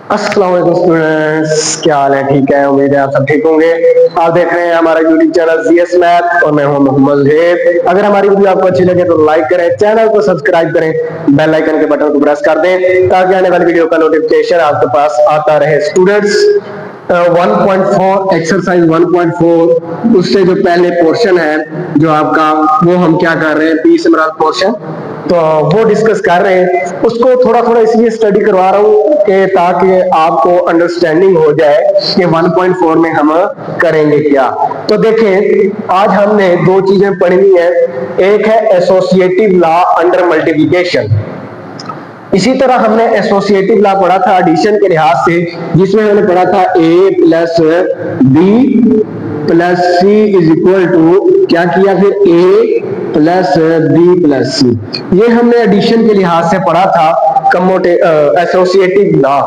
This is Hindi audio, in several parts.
अस्सलाम वालेकुम स्टूडेंट्स, क्या हाल है? ठीक है, उम्मीद है आप सब ठीक होंगे। आप देख रहे हैं हमारा यूट्यूब चैनल CS मैथ और मैं हूं मोहम्मद ज़ेब। अगर हमारी वीडियो आपको अच्छी लगे तो लाइक करें, चैनल को सब्सक्राइब करें, बेल आइकन के बटन को प्रेस कर दें ताकि आने वाली वीडियो का नोटिफिकेशन आपके पास आता रहे। स्टूडेंट्स 1.4 एक्सरसाइज 1.4 उससे जो पहले पोर्शन है जो आपका, वो हम क्या कर रहे हैं, पी सिमरन पोर्शन, तो वो डिस्कस कर रहे हैं। उसको थोड़ा थोड़ा इसलिए स्टडी करवा रहा हूँ कि ताकि आपको अंडरस्टैंडिंग हो जाए कि 1.4 में हम करेंगे क्या। तो देखें, आज हमने दो चीजें पढ़नी है। एक है एसोसिएटिव लॉ अंडर मल्टीप्लिकेशन। इसी तरह हमने एसोसिएटिव लॉ पढ़ा था एडिशन के लिहाज से, जिसमें हमने पढ़ा था a plus b plus c is equal to क्या किया, फिर a plus b plus c. ये हमने एडिशन के लिहाज से पढ़ा था एसोसिएटिव लॉ।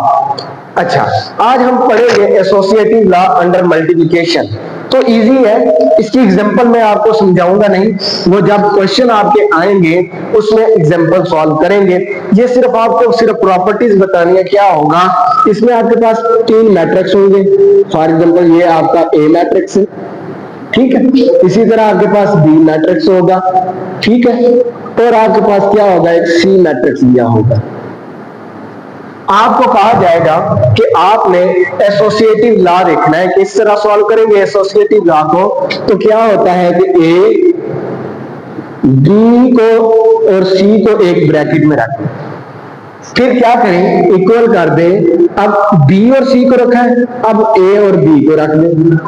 अच्छा, आज हम पढ़ेंगे एसोसिएटिव लॉ अंडर मल्टीप्लिकेशन। तो इजी है, इसकी एग्जांपल मैं आपको समझाऊंगा नहीं, वो जब क्वेश्चन आपके आएंगे उसमें एग्जांपल सॉल्व करेंगे। ये सिर्फ आपको सिर्फ प्रॉपर्टीज बतानी है। क्या होगा, इसमें आपके पास तीन मैट्रिक्स होंगे। फॉर एग्जांपल ये आपका ए मैट्रिक्स है, ठीक है। इसी तरह आपके पास बी मैट्रिक्स होगा, ठीक है, और आपके पास क्या होगा, एक सी मैट्रिक्स दिया होगा। आपको कहा जाएगा कि आपने एसोसिएटिव लॉ देखना है, किस तरह सॉल्व करेंगे एसोसिएटिव लॉ को। तो क्या होता है कि ए बी को और सी को एक ब्रैकेट में रखें, फिर क्या करें, इक्वल कर दें। अब बी और सी को रखा है, अब ए और बी को रख दें।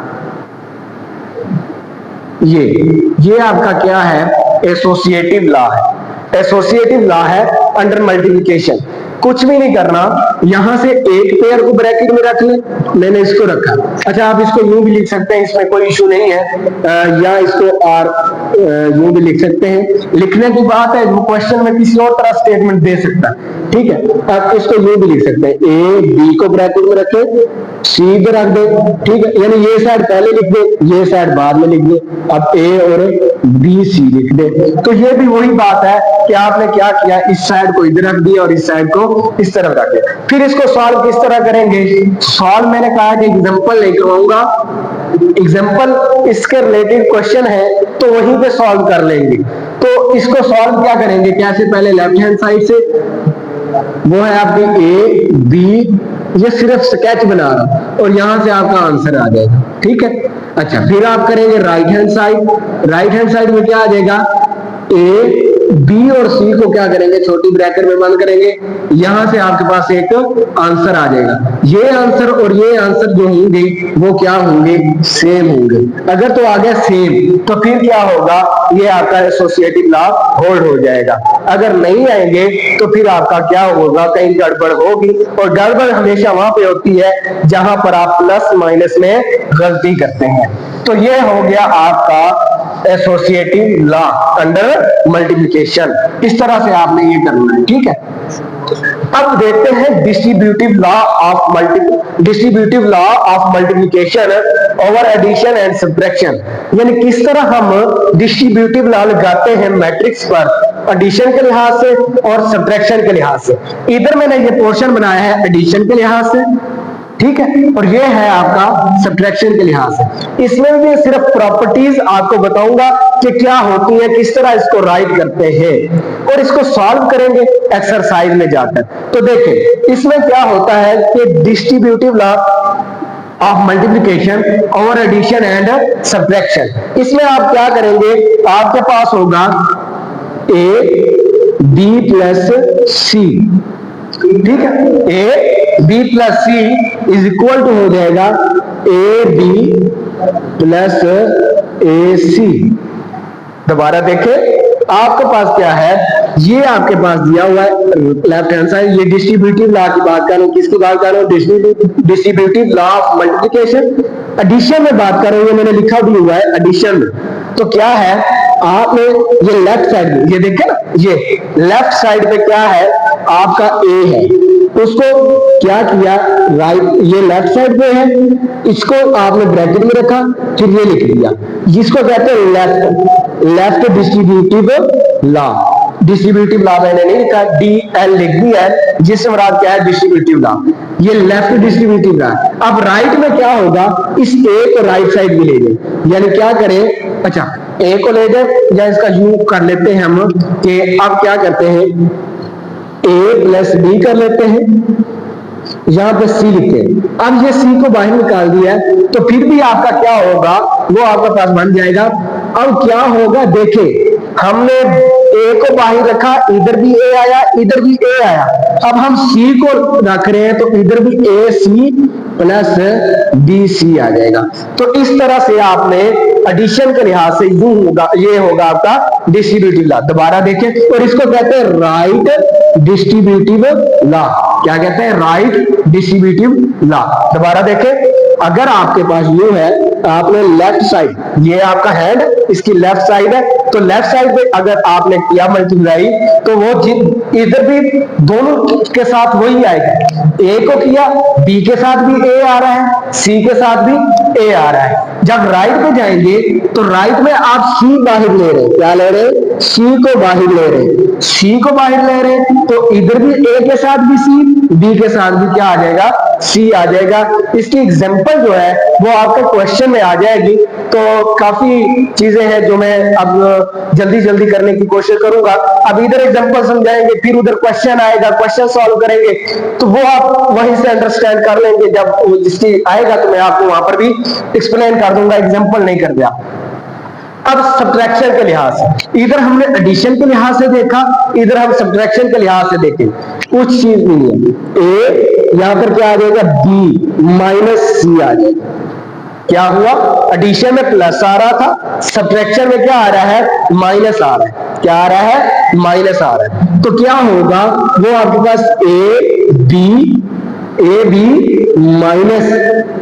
ये आपका क्या है, एसोसिएटिव लॉ है। एसोसिएटिव लॉ है अंडर मल्टीप्लिकेशन। कुछ भी नहीं करना, यहां से एक पेयर को ब्रैकेट में रख ले, मैंने इसको रखा। अच्छा, आप इसको यूं भी लिख सकते हैं, इसमें कोई इशू नहीं है, या इसको आर यूं भी लिख सकते हैं। लिखने की बात है, वो क्वेश्चन में किसी और तरह स्टेटमेंट दे सकता है, ठीक है। आप इसको यूं भी लिख सकते हैं, ए बी को ब्रैकेट में रखे, सी पे रख दे, ठीक है, यानी ये साइड पहले लिख दे, ये साइड बाद में लिख दे। अब ए और बी सी लिख दे। तो ये भी वही बात है कि आपने क्या किया, इस साइड को इधर रख दिया और इस साइड को इस तरफ रख दिया। फिर इसको सॉल्व किस तरह करेंगे, सॉल्व मैंने कहा कि एग्जांपल लेकर आऊंगा, एग्जांपल इसके रिलेटेड क्वेश्चन है तो वहीं पे सॉल्व कर लेंगे। तो इसको सॉल्व क्या करेंगे, कैसे, पहले लेफ्ट हैंड साइड से, वो है आपकी ए बी, ये सिर्फ स्केच बना रहा हूं और यहां से आपका आंसर आ जाएगा, ठीक है। अच्छा, फिर आप करेंगे right hand side. Right hand side में क्या आ जाएगा, ए बी और सी को क्या करेंगे, छोटी ब्रैकेट में बंद करेंगे, यहां से आपके पास एक आंसर आ जाएगा। ये आंसर और ये आंसर जो होंगे वो क्या होंगे, सेम होंगे। अगर तो आ गया सेम, तो फिर क्या होगा, ये आपका एसोसिएटिव लॉ होल्ड हो जाएगा। अगर नहीं आएंगे तो फिर आपका क्या होगा, कहीं गड़बड़ होगी, और गड़बड़ हमेशा वहां पे होती है जहां पर आप प्लस माइनस में गलती करते हैं। तो ये हो गया आपका एसोसिएटिव लॉ अंडर मल्टीप्लिकेशन। इस तरह से आपने ये करना है, ठीक है। अब देखते हैं distributive law of multiplication over addition and subtraction. यानी किस तरह हम डिस्ट्रीब्यूटिव लॉ लगाते हैं मैट्रिक्स पर, एडिशन के लिहाज से और सब्ट्रैक्शन के लिहाज से। इधर मैंने ये पोर्शन बनाया है एडिशन के लिहाज से, ठीक है, और ये है आपका सब्ट्रैक्शन के लिहाज से। इसमें भी सिर्फ प्रॉपर्टीज आपको बताऊंगा कि क्या होती है, किस तरह इसको राइट करते हैं, और इसको सॉल्व करेंगे एक्सरसाइज में जाकर। तो देखें, इसमें क्या होता है कि distributive law of multiplication over addition and subtraction. इसमें आप क्या करेंगे, आपके पास होगा ए बी प्लस सी, ठीक है, a b plus c is equal to हो जाएगा ए बी प्लस ए सी। दोबारा देखें, आपके पास क्या है, ये आपके पास दिया हुआ है लेफ्ट हैंड साइड। ये डिस्ट्रीब्यूटिव लॉ की बात कर रहा हूं, किसकी बात कर रहा हूं, distributive law of multiplication. Addition में बात कर रहा हूं, ये मैंने लिखा भी हुआ है एडिशन में। तो क्या है, आपने ये लेफ्ट साइड में, ये देखे ना, ये लेफ्ट साइड पे क्या है, आपका ए है, उसको क्या किया, राइट, ये लेफ्ट साइड पे है, इसको आपने ब्रैकेट में रखा, फिर ये लिख दिया, जिसको कहते हैं left distributive law. Distributive law मैंने नहीं लिखा, DL लिख दिया है, जिससे मुराद क्या है, डिस्ट्रीब्यूटिव लॉ। ये लेफ्ट डिस्ट्रीब्यूटिव लॉ। अब राइट में क्या होगा, इस ए को राइट साइड में ले लें, यानी क्या करें, अच्छा ए को ले जाए या इसका यूं कर लेते हैं हम कि अब क्या करते हैं, ए प्लस बी कर लेते हैं, यहां पे सी लिखते हैं। अब ये सी को बाहर निकाल दिया तो फिर भी आपका क्या होगा, वो आपके पास बन जाएगा। अब क्या होगा, देखें हमने ए को बाहर रखा, इधर भी ए आया, इधर भी ए आया। अब हम सी को रख रहे हैं तो इधर भी ए सी प्लस बी सी आ जाएगा। तो इस तरह से आपने एडिशन के लिहाज से यूं होगा, ये होगा आपका डिस्ट्रीब्यूटिव लॉ। दोबारा देखें, और इसको कहते हैं राइट डिस्ट्रीब्यूटिव लॉ। क्या कहते हैं, राइट डिस्ट्रीब्यूटिव लॉ। दोबारा देखें, अगर आपके पास यूं है, आपने लेफ्ट साइड, ये आपका हैंड, इसकी लेफ्ट साइड है, तो लेफ्ट साइड पे अगर आपने किया मल्टीप्लाई तो वो इधर भी दोनों के साथ वही आएगा। ए को किया, बी के साथ भी ए आ रहा है, सी के साथ भी ए आ रहा है। जब राइट पे जाएंगे तो राइट में आप सी बाहर ले रहे हैं, क्या ले रहे हैं, सी को बाहर ले रहे हैं, सी को बाहर ले रहे हैं, तो इधर भी ए के साथ भी सी, बी के साथ भी क्या आ जाएगा, सी आ जाएगा। इसकी एग्जांपल जो है वो आपके क्वेश्चन में आ जाएगी। तो काफी चीजें हैं जो मैं अब जल्दी जल्दी करने की कोशिश करूंगा। अब इधर एग्जांपल समझाएंगे, फिर उधर क्वेश्चन आएगा, क्वेश्चन सॉल्व करेंगे, तो वो आप वहीं से अंडरस्टैंड कर लेंगे। जब जिसकी आएगा तो मैं आपको वहां पर भी एक्सप्लेन कर दूंगा, एग्जांपल नहीं कर दिया। अब सब्ट्रैक्शन के लिहाज से, इधर हमने एडिशन के लिहाज से देखा, इधर हम सब्ट्रैक्शन के लिहाज से देखें, कुछ चीज नहीं है। ए यहां पर क्या आ जाएगा, बी माइनस सी आ जाएगा। क्या हुआ, एडिशन में प्लस आ रहा था, सब्ट्रैक्शन में क्या आ रहा है, माइनस आ रहा है। क्या आ रहा है, माइनस आ रहा है। तो क्या होगा, वो आपके पास ए बी माइनस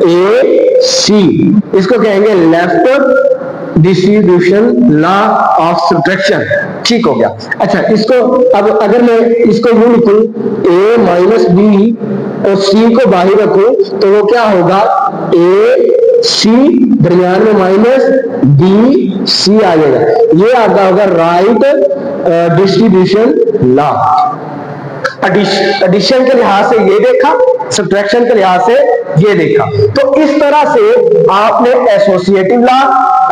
ए सी, इसको कहेंगे left distribution law of subtraction. ठीक हो गया। अच्छा, इसको अब अगर मैं इसको यूं लिखूं, ए माइनस बी और सी को बाहर रखूं तो वो क्या होगा, ए सी दरमियान में माइनस बी सी आ जाएगा। ये आपका होगा राइट डिस्ट्रीब्यूशन लॉ। एडिशन के लिहाज से ये देखा, सब्ट्रैक्शन के लिहाज से ये देखा। तो इस तरह से आपने एसोसिएटिव लॉ,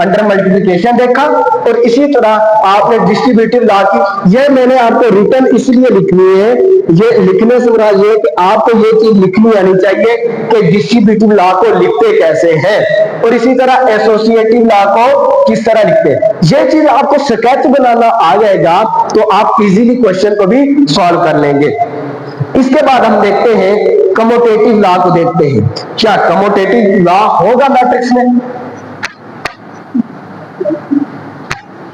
अंडर मल्टीप्लिकेशन देखा, और इसी तरह आपने डिस्ट्रीब्यूटिव लॉ की। ये मैंने आपको रिटर्न इसलिए लिखनी है, ये लिखने से मेरा ये कि आपको ये चीज लिखनी आनी चाहिए कि डिस्ट्रीब्यूटिव लॉ को लिखते कैसे हैं, और इसी तरह एसोसिएटिव लॉ को किस तरह लिखते हैं। ये चीज आपको स्केच बनाना आ जाएगा तो आप इजीली क्वेश्चन को भी सॉल्व कर लेंगे। इसके बाद हम देखते हैं कम्यूटेटिव लॉ को देखते हैं। क्या कम्यूटेटिव लॉ होगा मैट्रिक्स में?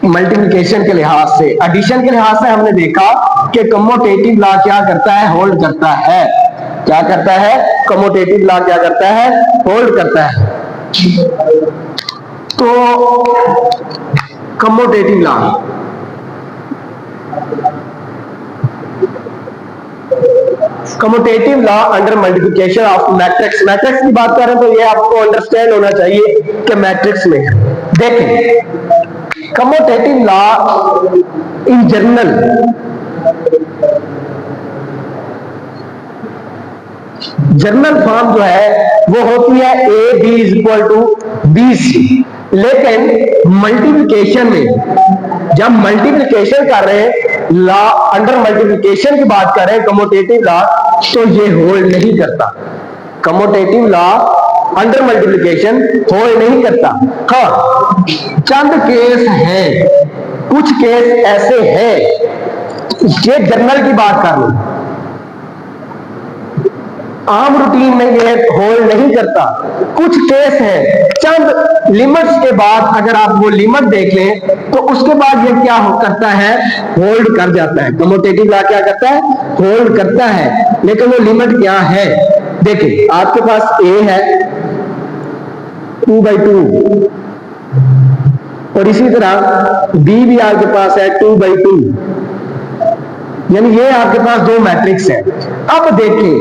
मल्टीप्लिकेशन के लिहाज से, एडिशन के लिहाज से हमने देखा कि कम्यूटेटिव लॉ क्या करता है, होल्ड करता है। क्या करता है, कम्यूटेटिव लॉ क्या करता है, होल्ड करता है। तो commutative law, commutative law under multiplication of matrix. Matrix की बात करें तो ये आपको अंडरस्टैंड होना चाहिए कि मैट्रिक्स में है। देखें, commutative law in general form जो है वो होती है a b is equal to b c. लेकिन मल्टीप्लिकेशन में जब मल्टीप्लिकेशन कर रहे हैं, लॉ अंडर मल्टीप्लिकेशन की बात कर रहे हैं कम्यूटेटिव लॉ, तो ये होल्ड नहीं करता। Commutative law under multiplication hold नहीं करता। हाँ, चंद केस हैं, कुछ केस ऐसे हैं, ये जनरल की बात कर लो, आम रूटीन में ये होल्ड नहीं करता। कुछ केस है, चंद लिमिट्स के बाद अगर आप वो लिमिट देख लें तो उसके बाद ये क्या करता है, होल्ड कर जाता है। कम्यूटेटिव लॉ क्या करता है, होल्ड करता है। लेकिन वो लिमिट क्या है, देखिए आपके पास ए है 2/2 और इसी तरह बी भी आपके पास है 2/2, यानी ये आपके पास दो मैट्रिक्स है। अब देखिए,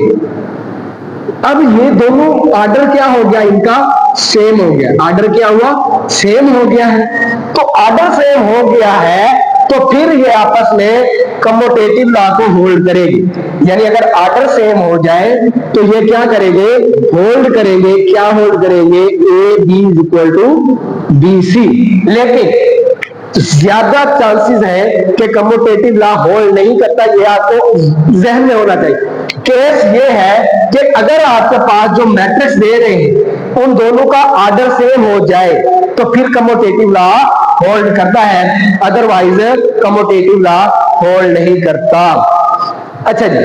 अब ये दोनों ऑर्डर क्या हो गया, इनका सेम हो गया। ऑर्डर क्या हुआ, सेम हो गया है। तो ऑर्डर सेम हो गया है तो फिर ये आपस में कम्यूटेटिव लॉ को होल्ड करेगी। यानी अगर ऑर्डर सेम हो जाए तो ये क्या करेंगे, होल्ड करेंगे। क्या होल्ड करेंगे, a b is equal to b c. लेकिन ज्यादा चांसेस है कि कम्यूटेटिव लॉ होल्ड नहीं करता, ये आपको जहन में होना चाहिए। केस ये है कि अगर आपके पास जो मैट्रिक्स दे रहे हैं उन दोनों का ऑर्डर सेम हो जाए तो फिर कम्यूटेटिव लॉ होल्ड करता है, अदरवाइज कम्यूटेटिव लॉ होल्ड नहीं करता। अच्छा जी,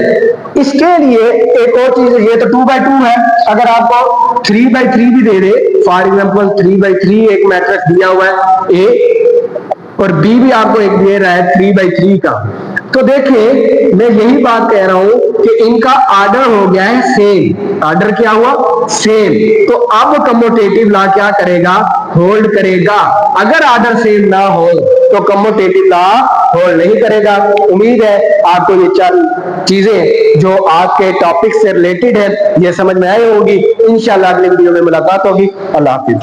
इसके लिए एक और चीज, ये तो 2/2 है। अगर आपको 3/3 भी दे दे, फॉर एग्जाम्पल 3/3 एक मैट्रिक्स दिया हुआ है ए, और बी भी आपको एक दे रहा है 3/3 का, तो देखिए मैं यही बात कह रहा हूं कि इनका ऑर्डर हो गया है सेम। ऑर्डर क्या हुआ, सेम। तो अब कम्यूटेटिव लॉ क्या करेगा, होल्ड करेगा। अगर ऑर्डर सेम ना हो तो कम्यूटेटिव लॉ होल्ड नहीं करेगा। उम्मीद है आपको ये 4 चीजें जो आपके टॉपिक से रिलेटेड है ये समझ में आई होगी। इंशाल्लाह अगले वीडियो में मुलाकात होगी। अल्लाह हाफिज।